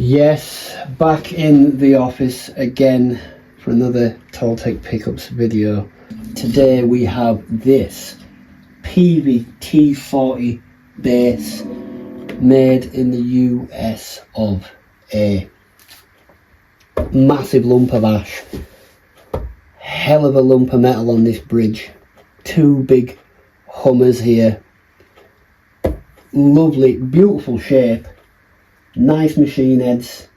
Yes, back in the office again for another Toltec Pickups video. Today we have this Peavey T-40 Bass made in the US of A. Massive lump of ash, hell of a lump of metal on this bridge, two big Hummers here, lovely beautiful shape. Nice machine heads.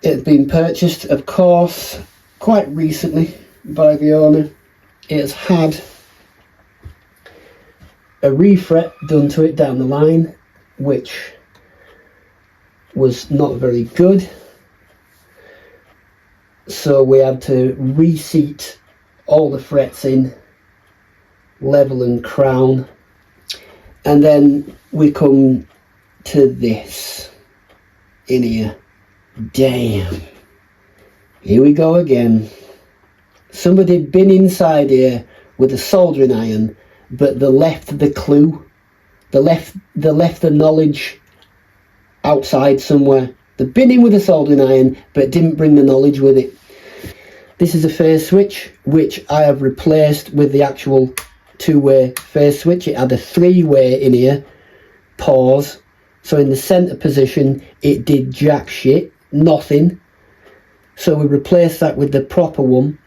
It had been purchased, of course, quite recently by the owner. It has had a refret done to it down the line, which was not very good. So we had to reseat all the frets in, level and crown. And then we come to this in here. Damn, here we go again. Somebody had been inside here with a soldering iron, but they left the clue, they left the knowledge outside somewhere. They've been in with a soldering iron but didn't bring the knowledge with it. This is a phase switch which I have replaced with the actual two-way phase switch. It had a three-way in here, pause. So in the centre position, it did jack shit, nothing. So we replaced that with the proper one.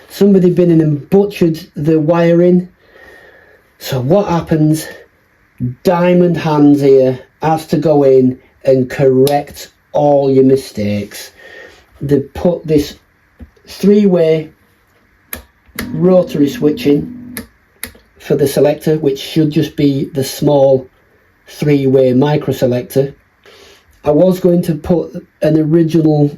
Somebody been in and butchered the wiring. So what happens? Diamond Hands here has to go in and correct all your mistakes. They put this three-way rotary switch in for the selector, which should just be the small three-way micro selector. I was going to put an original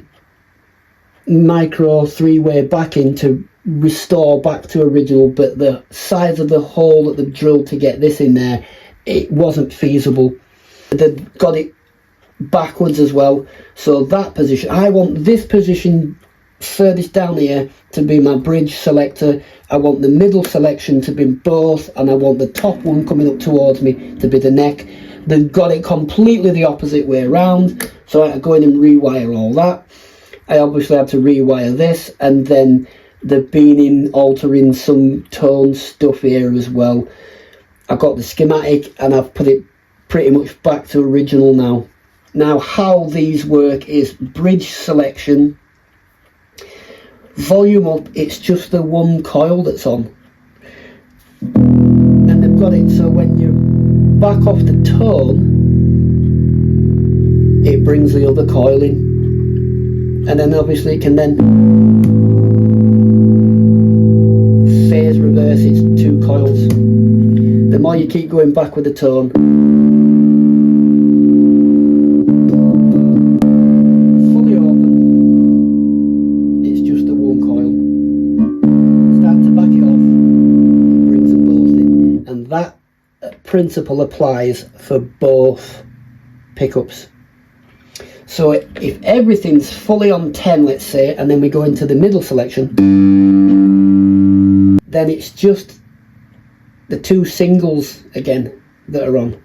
micro three-way back in to restore back to original, but the size of the hole that they've drilled to get this in there, it wasn't feasible. They've got it backwards as well, so that position, I want this position furthest down here to be my bridge selector. I want the middle selection to be both, and I want the top one coming up towards me to be the neck. They've got it completely the opposite way around, so I had to go in and rewire all that. I obviously had to rewire this, and then they've been in altering some tone stuff here as well. I got the schematic and I've put it pretty much back to original now. Now how these work is bridge selection, volume up, it's just the one coil that's on, and they've got it so when you back off the tone, it brings the other coil in, and then obviously it can then phase reverse its two coils. The more you keep going back with the tone, fully open, it's just the one coil. Start to back it off, it brings them both in, and that principle applies for both pickups. So if everything's fully on 10, let's say, and then we go into the middle selection, then it's just the two singles again that are on.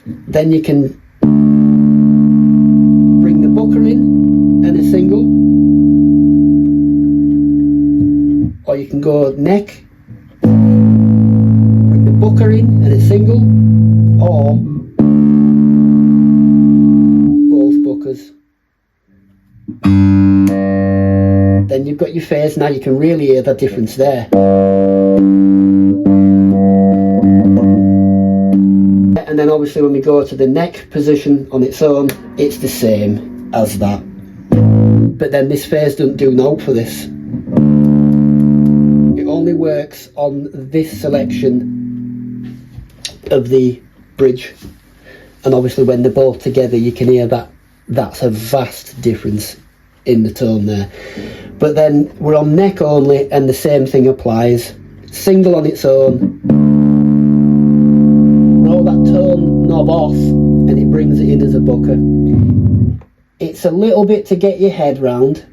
Then you can bring the booker in and a single, or you can go neck, bring the booker in and a single, or both bookers. Then you've got your phase. Now you can really hear the difference there. And then obviously when we go to the neck position on its own, it's the same as that. But then this phase doesn't do no for this. It only works on this selection of the bridge. And obviously when they're both together, you can hear that that's a vast difference in the tone there. But then we're on neck only, and the same thing applies. Single on its own, roll that tone knob off, and it brings it in as a booker. It's a little bit to get your head round,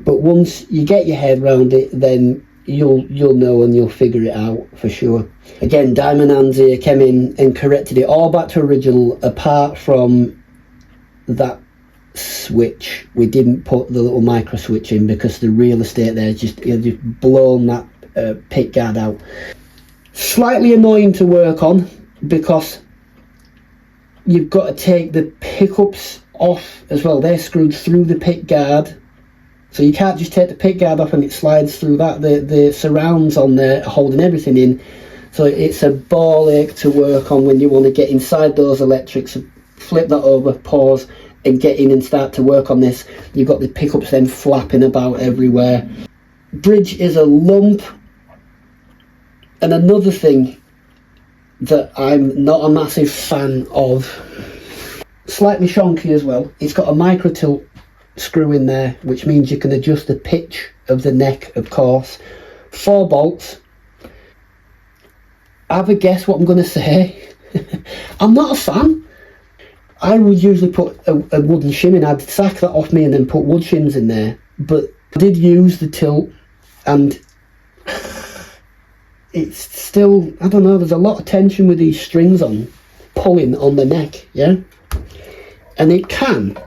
but once you get your head round it, then you'll know and you'll figure it out for sure. Again, Diamond Hands here came in and corrected it all back to original, apart from that switch. We didn't put the little micro switch in because the real estate there just blown that pick guard out. Slightly annoying to work on because you've got to take the pickups off as well. They're screwed through the pick guard, so you can't just take the pick guard off and it slides through that. The surrounds on there are holding everything in, so it's a ball ache to work on when you want to get inside those electrics, flip that over, pause, and get in and start to work on this. You've got the pickups then flapping about everywhere. Bridge is a lump. And another thing that I'm not a massive fan of, slightly shonky as well, it's got a micro tilt screw in there, which means you can adjust the pitch of the neck, of course. 4 bolts. Have a guess what I'm going to say. I'm not a fan. I would usually put a wooden shim in. I'd sack that off me and then put wood shims in there. But I did use the tilt, and it's still, I don't know, there's a lot of tension with these strings on, pulling on the neck, yeah? And it can,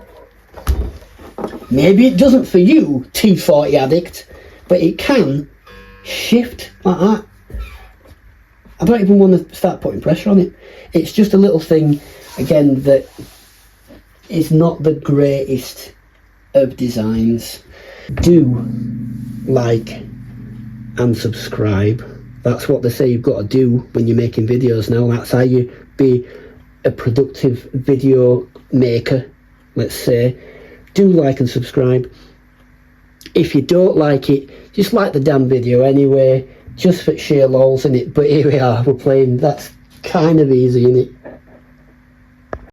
maybe it doesn't for you, T-40 addict, but it can shift like that. I don't even want to start putting pressure on it. It's just a little thing, again, that is not the greatest of designs. Do like and subscribe. That's what they say you've got to do when you're making videos now. That's how you be a productive video maker, let's say. Do like and subscribe. If you don't like it, just like the damn video anyway, just for sheer lols in it. But here we are, we're playing. That's kind of easy, isn't it?